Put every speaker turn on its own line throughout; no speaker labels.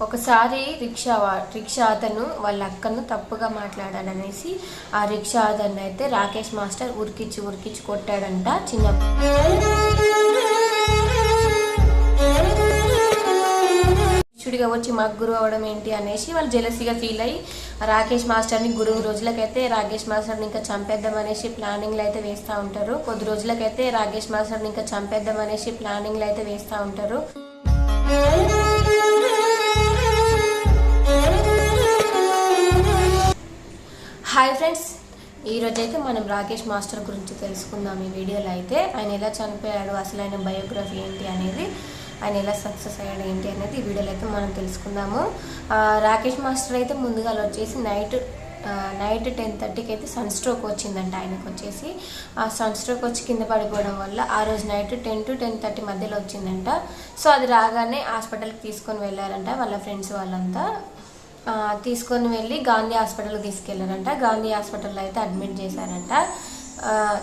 ఒకసారి రిక్షా అతను వాళ్ళ అక్కను తప్పుగా మాట్లాడాడనేసి ఆ రిక్షా అతను అయితే రాకేష్ మాస్టర్ ఉరికిచ్చి కొట్టాడంట. శిష్యుడిగా వచ్చి మాకు గురువు అవడం ఏంటి అనేసి వాళ్ళు జెలసీగా ఫీల్ అయ్యి రాకేష్ మాస్టర్ని రోజులకైతే రాకేష్ మాస్టర్ని ఇంకా చంపేద్దాం అనేసి ప్లానింగ్లు అయితే వేస్తూ ఉంటారు. కొద్ది రోజులకైతే రాకేష్ మాస్టర్ని ఇంకా చంపేద్దాం అనేసి ప్లానింగ్లు అయితే వేస్తూ ఉంటారు. హాయ్ ఫ్రెండ్స్, ఈరోజైతే మనం రాకేష్ మాస్టర్ గురించి తెలుసుకుందాం. ఈ వీడియోలో అయితే ఆయన ఎలా చనిపోయాడు, అసలు ఆయన బయోగ్రఫీ ఏంటి అనేది, ఆయన ఎలా సక్సెస్ అయ్యాడు ఏంటి అనేది ఈ వీడియోలో అయితే మనం తెలుసుకుందాము. రాకేష్ మాస్టర్ అయితే ముందుగా వచ్చేసి నైట్ 10:30కి అయితే సన్ స్ట్రోక్ వచ్చిందంట. ఆయనకు వచ్చేసి ఆ సన్ స్ట్రోక్ వచ్చి కింద పడిపోవడం వల్ల ఆ రోజు నైట్ 10 to 10:30 మధ్యలో వచ్చిందంట. సో అది రాగానే హాస్పిటల్కి తీసుకొని వెళ్ళారంట వాళ్ళ ఫ్రెండ్స్ వాళ్ళంతా. తీసుకొని వెళ్ళి గాంధీ హాస్పిటల్కి తీసుకెళ్లారంట. గాంధీ హాస్పిటల్లో అయితే అడ్మిట్ చేశారంట.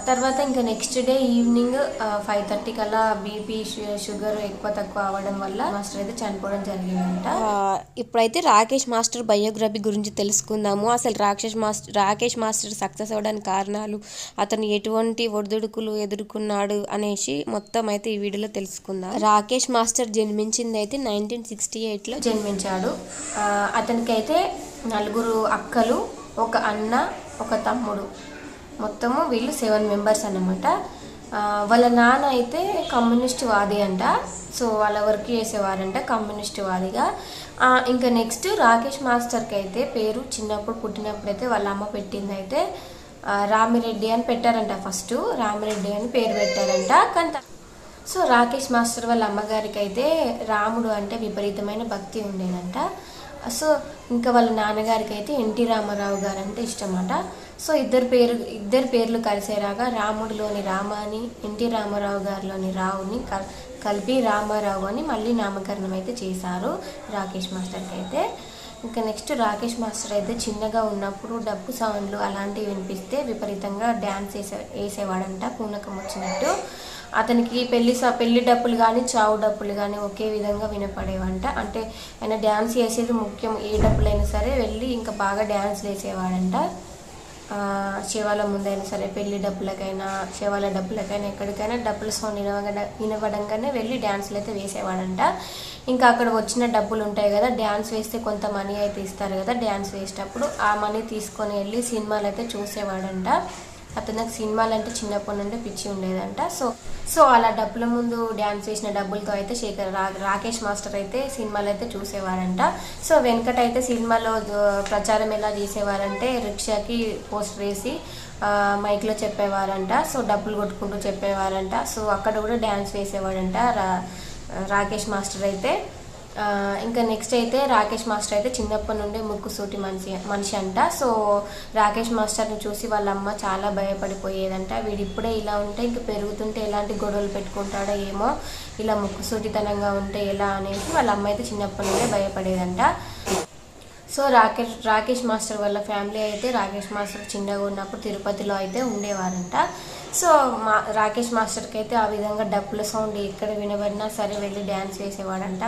తర్వాత ఇంకా నెక్స్ట్ డే ఈవినింగ్ 5:30 కల్లా బీపీ షుగర్ ఎక్కువ తక్కువ అవ్వడం వల్ల మాస్టర్ అయితే చనిపోవడం జరిగిందంట. ఇప్పుడైతే రాకేష్ మాస్టర్ బయోగ్రఫీ గురించి తెలుసుకుందాము. అసలు రాకేష్ మాస్టర్ సక్సెస్ అవ్వడానికి కారణాలు, అతను ఎటువంటి ఒడిదుడుకులు ఎదుర్కొన్నాడు అనేసి మొత్తం అయితే ఈ వీడియోలో తెలుసుకుందాం. రాకేష్ మాస్టర్ జన్మించింది అయితే 1968లో జన్మించాడు. అతనికి అయితే 4 అక్కలు, ఒక అన్న, ఒక తమ్ముడు, మొత్తము వీళ్ళు 7 మెంబర్స్ అన్నమాట. వాళ్ళ నాన్న అయితే కమ్యూనిస్ట్ వాది అంట. సో వాళ్ళ వర్క్ చేసేవారంట కమ్యూనిస్ట్ వాదిగా. ఇంకా నెక్స్ట్ రాకేష్ మాస్టర్కి అయితే పేరు చిన్నప్పుడు పుట్టినప్పుడు అయితే వాళ్ళ అమ్మ పెట్టింది అయితే రామిరెడ్డి అని పెట్టారంట. ఫస్ట్ రామిరెడ్డి అని పేరు పెట్టారంట. కానీ సో రాకేష్ మాస్టర్ వాళ్ళ అమ్మగారికి అయితే రాముడు అంటే విపరీతమైన భక్తి ఉండేదంట. సో ఇంకా వాళ్ళ నాన్నగారికి అయితే ఎన్టీ రామారావు గారు అంటే ఇష్టమట. సో ఇద్దరు పేర్లు కలిసేలాగా రాముడిలోని రామ అని, ఎన్టీ రామారావు గారిలోని రావుని కలిపి రామారావు అని మళ్ళీ నామకరణం అయితే చేశారు రాకేష్ మాస్టర్కి అయితే. ఇంకా నెక్స్ట్ రాకేష్ మాస్టర్ అయితే చిన్నగా ఉన్నప్పుడు డప్పు సౌండ్లు అలాంటివి వినిపిస్తే విపరీతంగా డ్యాన్స్ వేసేవాడంట పూనకం వచ్చినట్టు. అతనికి పెళ్లి డప్పులు కానీ చావు డప్పులు కానీ ఒకే విధంగా వినపడేవంట. అంటే ఆయన డ్యాన్స్ వేసేది ముఖ్యం, ఏ డప్పులైనా సరే వెళ్ళి ఇంకా బాగా డ్యాన్స్ వేసేవాడంట. శివాల ముందైనా సరే పెళ్లి డప్పులకైనా శివాల డప్పులకైనా ఎక్కడికైనా డప్పుల సౌండ్ వినపడంగానే వెళ్ళి డ్యాన్స్లు అయితే వేసేవాడంట. ఇంకా అక్కడ వచ్చిన డబ్బులు ఉంటాయి కదా, డ్యాన్స్ వేస్తే కొంత మనీ అయితే ఇస్తారు కదా, డ్యాన్స్ వేసేటప్పుడు ఆ మనీ తీసుకొని వెళ్ళి సినిమాలు అయితే చూసేవాడంట. అతనికి సినిమాలు అంటే చిన్నప్పటి నుండి పిచ్చి ఉండేదంట. సో అలా డబ్బుల ముందు డ్యాన్స్ చేసిన డబ్బులతో అయితే రాకేష్ మాస్టర్ అయితే సినిమాలు అయితే చూసేవారంట. సో వెనకటైతే సినిమాలో ప్రచారం ఎలా చేసేవారంటే రిక్షాకి పోస్టర్ వేసి మైక్లో చెప్పేవారంట. సో డబ్బులు కొట్టుకుంటూ చెప్పేవారంట. సో అక్కడ కూడా డ్యాన్స్ వేసేవాడంట రాకేష్ మాస్టర్ అయితే. ఇంకా నెక్స్ట్ అయితే రాకేష్ మాస్టర్ అయితే చిన్నప్పటి నుండి ముక్కుసూటి మనిషి అంట. సో రాకేష్ మాస్టర్ని చూసి వాళ్ళ అమ్మ చాలా భయపడిపోయేదంట. వీడు ఇప్పుడే ఇలా ఉంటే ఇంకా పెరుగుతుంటే ఎలాంటి గొడవలు పెట్టుకుంటాడో ఏమో, ఇలా ముక్కుసూటితనంగా ఉంటే ఎలా అనేసి వాళ్ళ అమ్మ అయితే చిన్నప్పటి నుండే భయపడేదంట. సో రాకేష్ మాస్టర్ వాళ్ళ ఫ్యామిలీ అయితే రాకేష్ మాస్టర్ చిన్నగా ఉన్నప్పుడు తిరుపతిలో అయితే ఉండేవారంట. సో రాకేష్ మాస్టర్కి అయితే ఆ విధంగా డప్పుల సౌండ్ ఎక్కడ వినబడినా సరే వెళ్ళి డ్యాన్స్ వేసేవాడంట.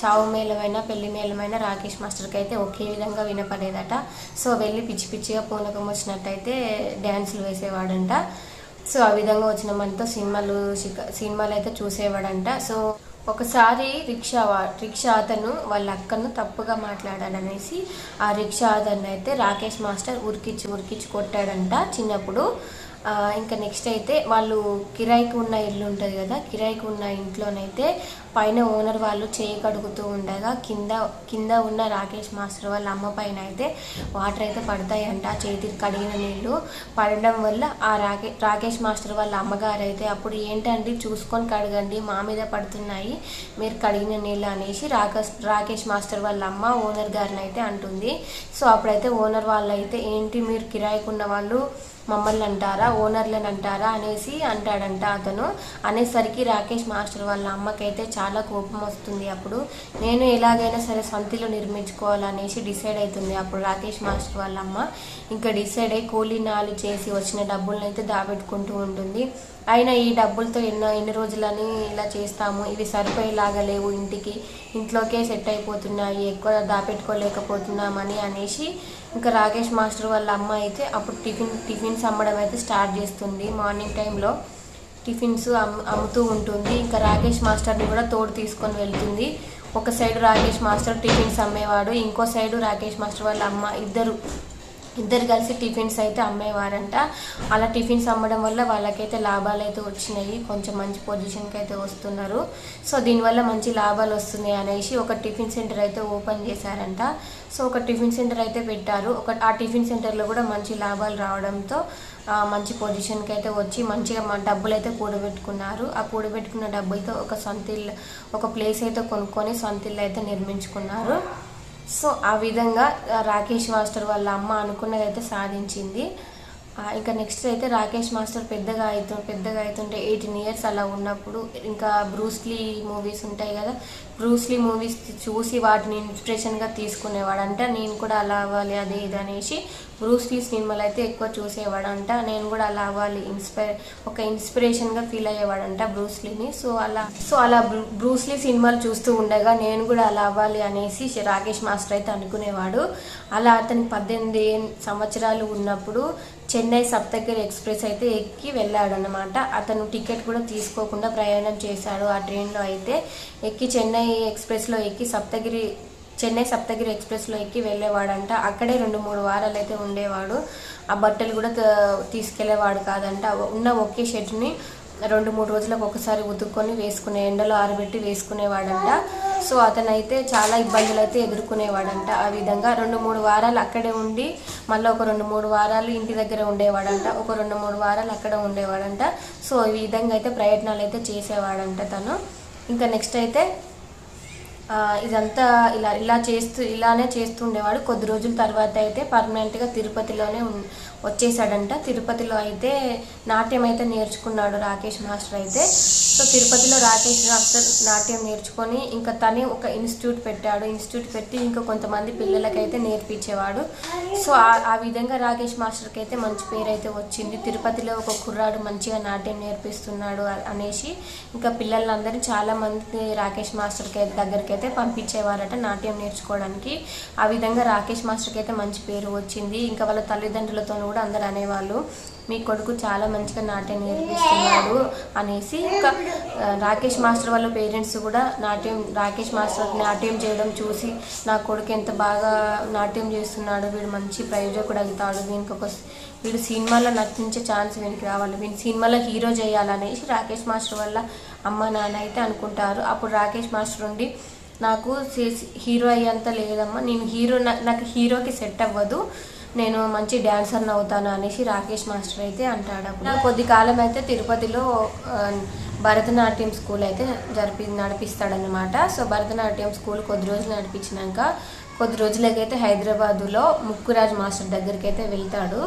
చావు మేళమైనా పెళ్లి మేళమైనా రాకేష్ మాస్టర్కి అయితే ఒకే విధంగా వినపడేదట. సో వెళ్ళి పిచ్చి పిచ్చిగా పూనకం వచ్చినట్టయితే డ్యాన్సులు వేసేవాడంట. సో ఆ విధంగా వచ్చిన మనతో సినిమాలు అయితే చూసేవాడంట. సో ఒకసారి రిక్షా అతను వాళ్ళ అక్కను తప్పుగా మాట్లాడాడనేసి ఆ రిక్షా అతను అయితే రాకేష్ మాస్టర్ ఉరికిచ్చి కొట్టాడంట చిన్నప్పుడు. ఇంకా నెక్స్ట్ అయితే వాళ్ళు కిరాయికి ఉన్న ఇల్లు ఉంటుంది కదా, కిరాయికి ఉన్న ఇంట్లోనైతే పైన ఓనర్ వాళ్ళు చేయి కడుగుతూ ఉండగా కింద ఉన్న రాకేష్ మాస్టర్ వాళ్ళ అమ్మ పైన అయితే వాటర్ అయితే పడతాయంట. చేతికి కడిగిన నీళ్ళు పడడం వల్ల ఆ రాకేష్ మాస్టర్ వాళ్ళ అమ్మగారు అయితే అప్పుడు ఏంటండి చూసుకొని కడగండి, మా మీద పడుతున్నాయి మీరు కడిగిన నీళ్ళు అనేసి రాకేష్ మాస్టర్ వాళ్ళ అమ్మ ఓనర్ గారిని అయితే అంటుంది. సో అప్పుడైతే ఓనర్ వాళ్ళు అయితే ఏంటి మీరు కిరాయికి ఉన్న వాళ్ళు మమ్మల్ని అంటారా, ఓనర్లను అంటారా అనేసి అంటాడంట అతను. అనేసరికి రాకేష్ మాస్టర్ వాళ్ళ అమ్మకైతే చాలా కోపం వస్తుంది. అప్పుడు నేను ఎలాగైనా సరే సొంతలో నిర్మించుకోవాలనేసి డిసైడ్ అవుతుంది. అప్పుడు రాకేష్ మాస్టర్ వాళ్ళ అమ్మ ఇంకా డిసైడ్ అయ్యి కూలీనాలు చేసి వచ్చిన డబ్బులను అయితే దాబెట్టుకుంటూ ఉంటుంది. అయినా ఈ డబ్బులతో ఎన్ని రోజులని ఇలా చేస్తాము, ఇవి సరిపోయేలాగా లేవు, ఇంట్లోకే సెట్ అయిపోతున్నాయి, ఎక్కువ దాపెట్టుకోలేకపోతున్నామని అనేసి ఇంకా రాకేష్ మాస్టర్ వాళ్ళ అమ్మ అయితే అప్పుడు టిఫిన్స్ అమ్మడం అయితే స్టార్ట్ చేస్తుంది. మార్నింగ్ టైంలో టిఫిన్స్ అమ్ముతూ ఉంటుంది. ఇంకా రాకేష్ మాస్టర్ని కూడా తోడు తీసుకొని వెళ్తుంది. ఒక సైడ్ రాకేష్ మాస్టర్ టిఫిన్స్ అమ్మేవాడు, ఇంకో సైడు రాకేష్ మాస్టర్ వాళ్ళ అమ్మ ఇద్దరు కలిసి టిఫిన్స్ అయితే అమ్మేవారంట. అలా టిఫిన్స్ అమ్మడం వల్ల వాళ్ళకైతే లాభాలు అయితే వచ్చినాయి, కొంచెం మంచి పొజిషన్కి అయితే వస్తున్నారు. సో దీనివల్ల మంచి లాభాలు వస్తున్నాయి అనేసి ఒక టిఫిన్ సెంటర్ అయితే ఓపెన్ చేశారంట. సో ఒక టిఫిన్ సెంటర్ అయితే పెట్టారు. ఆ టిఫిన్ సెంటర్లో కూడా మంచి లాభాలు రావడంతో మంచి పొజిషన్కి అయితే వచ్చి మంచిగా డబ్బులు అయితే కూడబెట్టుకున్నారు. ఆ కూడబెట్టుకున్న డబ్బులతో ఒక ప్లేస్ అయితే కొనుక్కొని సొంత ఇల్లు అయితే నిర్మించుకున్నారు. సో ఆ విధంగా రాకేష్ మాస్టర్ వాళ్ళ అమ్మ అనుకున్నది అయితే సాధించింది. ఇంకా నెక్స్ట్ అయితే రాకేష్ మాస్టర్ పెద్దగా అవుతుంటే 18 years అలా ఉన్నప్పుడు ఇంకా బ్రూస్లీ మూవీస్ ఉంటాయి కదా, బ్రూస్లీ మూవీస్ చూసి వాటిని ఇన్స్పిరేషన్గా తీసుకునేవాడంట. నేను కూడా అలా అవ్వాలి అది ఇది అనేసి బ్రూస్లీ సినిమాలు అయితే ఎక్కువ చూసేవాడంట. నేను కూడా అలా అవ్వాలి ఒక ఇన్స్పిరేషన్గా ఫీల్ అయ్యేవాడంట బ్రూస్లీని. సో అలా బ్రూస్లీ సినిమాలు చూస్తూ ఉండగా నేను కూడా అలా అవ్వాలి అనేసి రాకేష్ మాస్టర్ అయితే అనుకునేవాడు. అలా అతనికి 18 సంవత్సరాలు ఉన్నప్పుడు చెన్నై సప్తగిరి ఎక్స్ప్రెస్ అయితే ఎక్కి వెళ్ళాడు అన్నమాట. అతను టికెట్ కూడా తీసుకోకుండా ప్రయాణం చేశాడు. ఆ ట్రైన్లో అయితే ఎక్కి చెన్నై సప్తగిరి ఎక్స్ప్రెస్లో ఎక్కి వెళ్ళేవాడంట. అక్కడే 2-3 వారాలు అయితే ఉండేవాడు. ఆ బట్టలు కూడా తీసుకెళ్లేవాడు కాదంట. ఉన్న ఒకే షర్ట్ని 2-3 రోజులకు ఒకసారి ఉతుక్కొని ఎండలో ఆరబెట్టి వేసుకునేవాడంట. సో అతనైతే చాలా ఇబ్బందులు అయితే ఎదుర్కొనేవాడంట. ఆ విధంగా 2-3 వారాలు అక్కడే ఉండి మళ్ళీ ఒక 2-3 వారాలు ఇంటి దగ్గర ఉండేవాడంట, ఒక 2-3 వారాలు అక్కడ ఉండేవాడంట. సో ఈ విధంగా అయితే ప్రయత్నాలు అయితే చేసేవాడంట తను. ఇంకా నెక్స్ట్ అయితే ఇదంతా ఇలానే చేస్తుండేవాడు. కొద్ది రోజుల తర్వాత అయితే పర్మనెంట్గా తిరుపతిలోనే వచ్చేసాడంట. తిరుపతిలో అయితే నాట్యం అయితే నేర్చుకున్నాడు రాకేష్ మాస్టర్ అయితే. సో తిరుపతిలో రాకేష్ మాస్టర్ నాట్యం నేర్చుకొని ఇంకా తనే ఒక ఇన్స్టిట్యూట్ పెట్టి ఇంకా కొంతమంది పిల్లలకైతే నేర్పించేవాడు. సో ఆ విధంగా రాకేష్ మాస్టర్కి అయితే మంచి పేరు అయితే వచ్చింది. తిరుపతిలో ఒక కుర్రాడు మంచిగా నాట్యం నేర్పిస్తున్నాడు అనేసి ఇంకా పిల్లలందరినీ చాలామంది రాకేష్ మాస్టర్ దగ్గరికి అయితే పంపించేవారట నాట్యం నేర్చుకోవడానికి. ఆ విధంగా రాకేష్ మాస్టర్కి అయితే మంచి పేరు వచ్చింది. ఇంకా వాళ్ళ తల్లిదండ్రులతో కూడా అందరు అనేవాళ్ళు, మీ కొడుకు చాలా మంచిగా నాట్యం నేర్పిస్తున్నాడు అనేసి. ఇంకా రాకేష్ మాస్టర్ వాళ్ళ పేరెంట్స్ కూడా రాకేష్ మాస్టర్ నాట్యం చేయడం చూసి నా కొడుకు ఎంత బాగా నాట్యం చేస్తున్నాడు, వీడు మంచి ప్రయోజకుడు అవుతాడు, వీడు సినిమాలో నటించే ఛాన్స్ వీనికి రావాలి, వీడి సినిమాలో హీరో చేయాలనేసి రాకేష్ మాస్టర్ వల్ల అమ్మ నాన్న అయితే అనుకుంటారు. అప్పుడు రాకేష్ మాస్టర్ ఉండి, నాకు హీరో అయ్యేంత లేదమ్మా, నాకు హీరోకి సెట్ అవ్వదు, నేను మంచి డ్యాన్సర్ని అవుతాను అనేసి రాకేష్ మాస్టర్ అయితే అంటాడు. అప్పుడు కొద్ది కాలం అయితే తిరుపతిలో భరతనాట్యం స్కూల్ అయితే నడిపిస్తాడనమాట. సో భరతనాట్యం స్కూల్ కొద్ది రోజులు నడిపించినాక కొద్ది రోజులకైతే హైదరాబాదులో ముక్కురాజ్ మాస్టర్ దగ్గరికి అయితే వెళ్తాడు.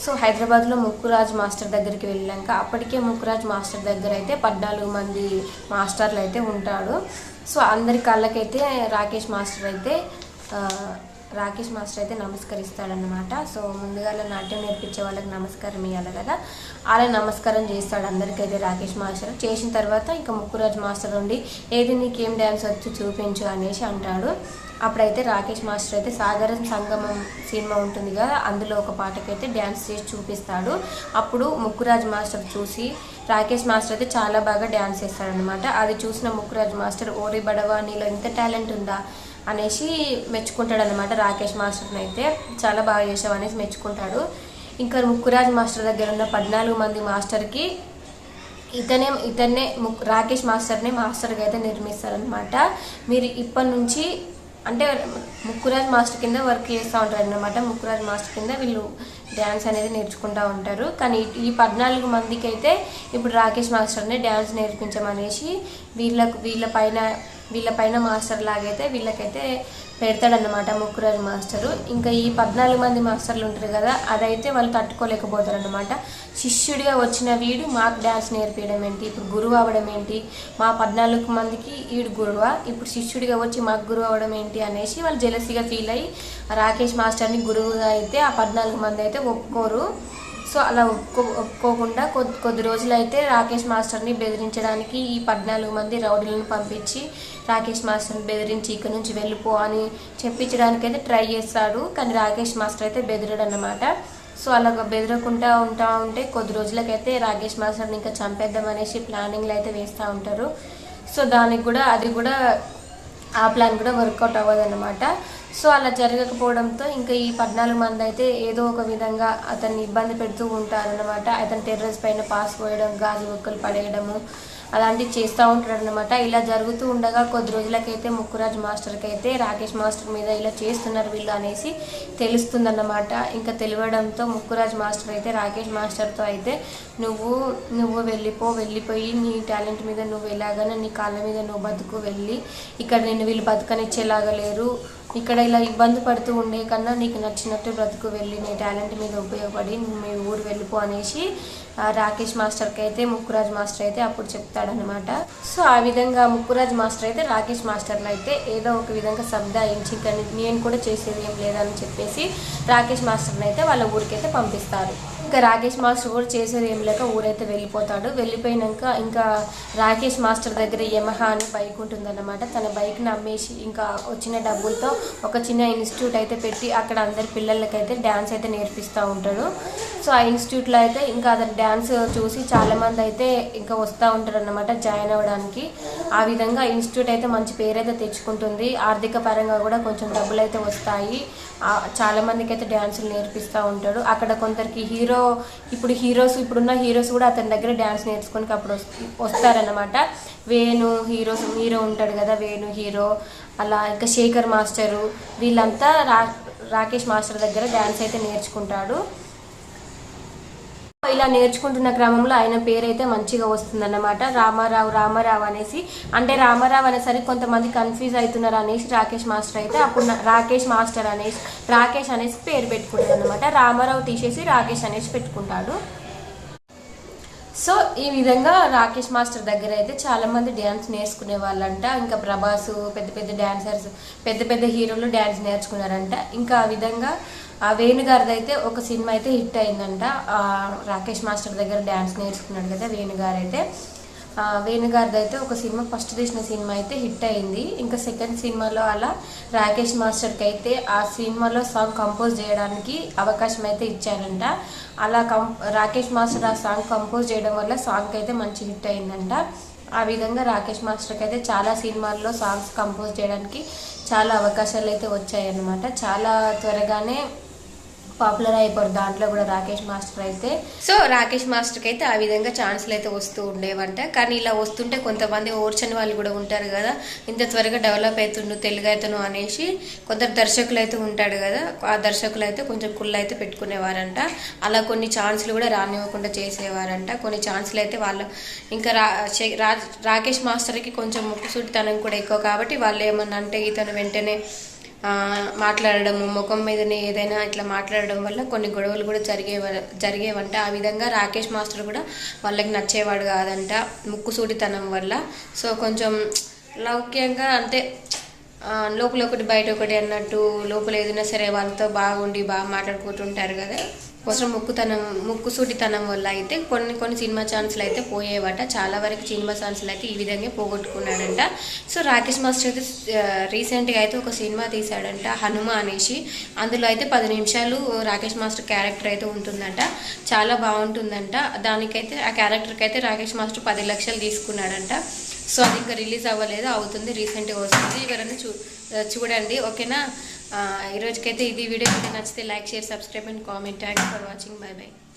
సో హైదరాబాద్లో ముక్కురాజ్ మాస్టర్ దగ్గరికి వెళ్ళాక అప్పటికే ముక్కురాజ్ మాస్టర్ దగ్గర అయితే 14 మంది మాస్టర్లు అయితే ఉంటాడు. సో అందరి కాళ్ళకైతే రాకేష్ మాస్టర్ అయితే నమస్కరిస్తాడనమాట. సో ముందుగా నాట్యం నేర్పించే వాళ్ళకి నమస్కారం ఇవ్వాలి కదా, అలా నమస్కారం చేస్తాడు అందరికైతే రాకేష్ మాస్టర్. చేసిన తర్వాత ఇంకా ముక్కురాజ్ మాస్టర్ ఉండి, ఏది నీకేం డ్యాన్స్ వచ్చి చూపించు అనేసి అంటాడు. అప్పుడైతే రాకేష్ మాస్టర్ అయితే సాగరం సంగమం సినిమా ఉంటుంది కదా, అందులో ఒక పాటకైతే డ్యాన్స్ చేసి చూపిస్తాడు. అప్పుడు ముక్కురాజ్ మాస్టర్ చూసి రాకేష్ మాస్టర్ అయితే చాలా బాగా డ్యాన్స్ చేస్తాడనమాట. అది చూసిన ముక్కురాజ్ మాస్టర్, ఓరి బడవా నీలో ఇంత టాలెంట్ ఉందా అనేసి మెచ్చుకుంటాడు అనమాట. రాకేష్ మాస్టర్ని అయితే చాలా బాగా చేసావు అనేసి మెచ్చుకుంటాడు. ఇంకా ముక్కురాజ్ మాస్టర్ దగ్గర ఉన్న 14 మంది మాస్టర్కి ఇతన్నే రాకేష్ మాస్టర్ని మాస్టర్గా అయితే నిర్మిస్తారనమాట. మీరు ఇప్పటి నుంచి అంటే ముక్కురాజ్ మాస్టర్ కింద వర్క్ చేస్తూ ఉంటారు అన్నమాట. ముక్కురాజ్ మాస్టర్ కింద వీళ్ళు డ్యాన్స్ అనేది నేర్చుకుంటూ ఉంటారు. కానీ ఈ 14 మందికి అయితే ఇప్పుడు రాకేష్ మాస్టర్ని డ్యాన్స్ నేర్పించమనేసి వీళ్ళ పైన మాస్టర్ లాగైతే వీళ్ళకైతే పెడతాడన్నమాట ముక్కురాజ్ మాస్టరు. ఇంకా ఈ 14 మంది మాస్టర్లు ఉంటారు కదా, అదైతే వాళ్ళు తట్టుకోలేకపోతారు అన్నమాట. శిష్యుడిగా వచ్చిన వీడు మాకు డ్యాన్స్ నేర్పించడం ఏంటి, ఇప్పుడు గురువు అవ్వడం ఏంటి, మా 14 మందికి వీడు గురువా, ఇప్పుడు శిష్యుడిగా వచ్చి మాకు గురువు అవ్వడం ఏంటి అనేసి వాళ్ళు జెలసీగా ఫీల్ అయ్యి రాకేష్ మాస్టర్ని గురువుగా అయితే ఆ 14 మంది అయితే ఒప్పుకోరు. సో అలా ఒప్పుకోకుండా కొద్ది రోజులైతే రాకేష్ మాస్టర్ని బెదిరించడానికి ఈ 14 మంది రౌడీలను పంపించి రాకేష్ మాస్టర్ని బెదిరించి ఇక్కడ నుంచి వెళ్ళిపో అని చెప్పించడానికైతే ట్రై చేస్తాడు. కానీ రాకేష్ మాస్టర్ అయితే బెదిరడు అన్నమాట. సో అలాగ బెదరకుండా ఉంటే కొద్ది రోజులకైతే రాకేష్ మాస్టర్ని ఇంకా చంపేద్దాం అనేసి ప్లానింగ్లు అయితే వేస్తూ ఉంటారు. సో దానికి కూడా ఆ ప్లాన్ కూడా వర్కౌట్ అవ్వదు అన్నమాట. సో అలా జరగకపోవడంతో ఇంకా ఈ 14 మంది అయితే ఏదో ఒక విధంగా అతన్ని ఇబ్బంది పెడుతూ ఉంటారన్నమాట. అతని టెర్రస్ పైన పాస్ పోయడం, గాజు ఒక్కలు పడేయడము అలాంటివి చేస్తూ ఉంటారనమాట. ఇలా జరుగుతూ ఉండగా కొద్ది రోజులకైతే ముక్కురాజు మాస్టర్కి అయితే రాకేష్ మాస్టర్ మీద ఇలా చేస్తున్నారు వీళ్ళు అనేసి తెలుస్తుందన్నమాట. ఇంకా తెలియడంతో ముక్కురాజు మాస్టర్ అయితే రాకేష్ మాస్టర్తో అయితే నువ్వు వెళ్ళిపోయి నీ టాలెంట్ మీద నువ్వు ఎలాగైనా నీ కాళ్ళ మీద నువ్వు బతుకు వెళ్ళి ఇక్కడ నేను వీళ్ళు బతకనిచ్చేలాగా లేరు, ఇక్కడ ఇలా ఇబ్బంది పడుతూ ఉండే కన్నా నీకు నచ్చినట్టు బ్రతుకు వెళ్ళి నీ టాలెంట్ మీద ఉపయోగపడి మీ ఊరు వెళ్ళిపో అనేసి రాకేష్ మాస్టర్కి అయితే ముక్కురాజ్ మాస్టర్ అయితే అప్పుడు చెప్తాడనమాట. సో ఆ విధంగా ముక్కురాజ్ మాస్టర్ అయితే రాకేష్ మాస్టర్ని అయితే ఏదో ఒక విధంగా సబ్దాయించి ఇంకా నేను కూడా చేసేది ఏం లేదని చెప్పేసి రాకేష్ మాస్టర్ని అయితే వాళ్ళ ఊరికైతే పంపిస్తారు. ఇంకా రాకేష్ మాస్టర్ కూడా చేసేది ఏం లేక ఊరైతే వెళ్ళిపోతాడు. వెళ్ళిపోయినాక ఇంకా రాకేష్ మాస్టర్ దగ్గర యమహా అని బైక్ ఉంటుందన్నమాట. తన బైక్ని అమ్మేసి ఇంకా వచ్చిన డబ్బులతో ఒక చిన్న ఇన్స్టిట్యూట్ అయితే పెట్టి అక్కడ అందరి పిల్లలకైతే డ్యాన్స్ అయితే నేర్పిస్తూ ఉంటాడు. సో ఆ ఇన్స్టిట్యూట్లో అయితే ఇంకా అతను డ్యాన్స్ చూసి చాలామంది అయితే ఇంకా వస్తూ ఉంటారు అన్నమాట జాయిన్ అవ్వడానికి. ఆ విధంగా ఇన్స్టిట్యూట్ అయితే మంచి పేరైతే తెచ్చుకుంటుంది. ఆర్థిక పరంగా కూడా కొంచెం డబ్బులు అయితే వస్తాయి. చాలామందికి అయితే డ్యాన్సులు నేర్పిస్తూ ఉంటాడు. అక్కడ కొందరికి ఇప్పుడున్న హీరోస్ కూడా అతని దగ్గర డ్యాన్స్ నేర్చుకోనికి అప్పుడు వస్తారన్నమాట. వేణు హీరో ఉంటాడు కదా, వేణు హీరో, అలా ఇంకా శేఖర్ మాస్టరు వీళ్ళంతా రాకేష్ మాస్టర్ దగ్గర డ్యాన్స్ అయితే నేర్చుకుంటాడు. ఇలా నేర్చుకుంటున్న క్రమంలో ఆయన పేరైతే మంచిగా వస్తుందన్నమాట. రామారావు అనేసి, అంటే రామారావు అనేసరికి కొంతమంది కన్ఫ్యూజ్ అవుతున్నారు అనేసి రాకేష్ మాస్టర్ అయితే అప్పుడు రాకేష్ అనేసి పేరు పెట్టుకుంటాడు అనమాట. రామారావు తీసేసి రాకేష్ అనేసి పెట్టుకుంటాడు. సో ఈ విధంగా రాకేష్ మాస్టర్ దగ్గర అయితే చాలామంది డ్యాన్స్ నేర్చుకునే వాళ్ళంట. ఇంకా ప్రభాస్, పెద్ద డ్యాన్సర్స్, పెద్ద హీరోలు డ్యాన్స్ నేర్చుకున్నారంట. ఇంకా ఆ విధంగా వేణుగారిది అయితే ఒక సినిమా అయితే హిట్ అయిందంట. రాకేష్ మాస్టర్ దగ్గర డ్యాన్స్ నేర్చుకున్నాడు కదా వేణుగారిది అయితే ఒక సినిమా, ఫస్ట్ తీసిన సినిమా అయితే హిట్ అయింది. ఇంకా సెకండ్ సినిమాలో అలా రాకేష్ మాస్టర్కి అయితే ఆ సినిమాలో సాంగ్ కంపోజ్ చేయడానికి అవకాశం అయితే ఇచ్చారంట. అలా రాకేష్ మాస్టర్ ఆ సాంగ్ కంపోజ్ చేయడం వల్ల సాంగ్ అయితే మంచి హిట్ అయిందంట. ఆ విధంగా రాకేష్ మాస్టర్కి అయితే చాలా సినిమాల్లో సాంగ్స్ కంపోజ్ చేయడానికి చాలా అవకాశాలు అయితే వచ్చాయన్నమాట. చాలా త్వరగానే పాపులర్ అయిపోరు దాంట్లో కూడా రాకేష్ మాస్టర్ అయితే. సో రాకేష్ మాస్టర్కి అయితే ఆ విధంగా ఛాన్స్లు అయితే వస్తూ ఉండేవంట. కానీ ఇలా వస్తుంటే కొంతమంది ఓర్చని వాళ్ళు కూడా ఉంటారు కదా, ఇంత త్వరగా డెవలప్ అవుతుండు తెలుగు అయితేను అనేసి కొందరు దర్శకులు అయితే ఉంటాడు కదా, ఆ దర్శకులు అయితే కొంచెం కుళ్ళు అయితే పెట్టుకునేవారంట. అలా కొన్ని ఛాన్స్లు కూడా రానివ్వకుండా చేసేవారంట. కొన్ని ఛాన్స్లు అయితే వాళ్ళు ఇంకా రాకేష్ మాస్టర్కి కొంచెం ముక్కుసూటితనం కూడా ఎక్కువ కాబట్టి వాళ్ళు ఏమన్నా అంటే ఇతను వెంటనే మాట్లాడడము, ముఖం మీదనే ఏదైనా ఇట్లా మాట్లాడడం వల్ల కొన్ని గొడవలు కూడా జరిగేవంట. ఆ విధంగా రాకేష్ మాస్టర్ కూడా వాళ్ళకి నచ్చేవాడు కాదంట ముక్కుసూటితనం వల్ల. సో కొంచెం లౌక్యంగా అంటే లోపల ఒకటి బయట ఒకటి అన్నట్టు, లోపల ఏదైనా సరే వాళ్ళతో బాగా మాట్లాడుకుంటుంటారు కదా, కొంచెం ముక్కుసూటితనం వల్ల అయితే కొన్ని సినిమా ఛాన్స్లు అయితే పోయేవట. చాలా వరకు సినిమా ఛాన్స్లు అయితే ఈ విధంగా పోగొట్టుకున్నాడంట. సో రాకేష్ మాస్టర్ అయితే రీసెంట్గా అయితే ఒక సినిమా తీశాడంట, హనుమ అనేసి. అందులో అయితే 10 నిమిషాలు రాకేష్ మాస్టర్ క్యారెక్టర్ అయితే ఉంటుందంట. చాలా బాగుంటుందంట. దానికైతే ఆ క్యారెక్టర్కి అయితే రాకేష్ మాస్టర్ 10 లక్షలు తీసుకున్నాడంట. సో అది ఇంకా రిలీజ్ అవ్వలేదు, అవుతుంది, రీసెంట్గా వస్తుంది. ఎవరైనా చూడండి, ఓకేనా. ఈరోజుకైతే ఇది వీడియో నచ్చితే like, share, subscribe and comment. Thanks for watching. By by.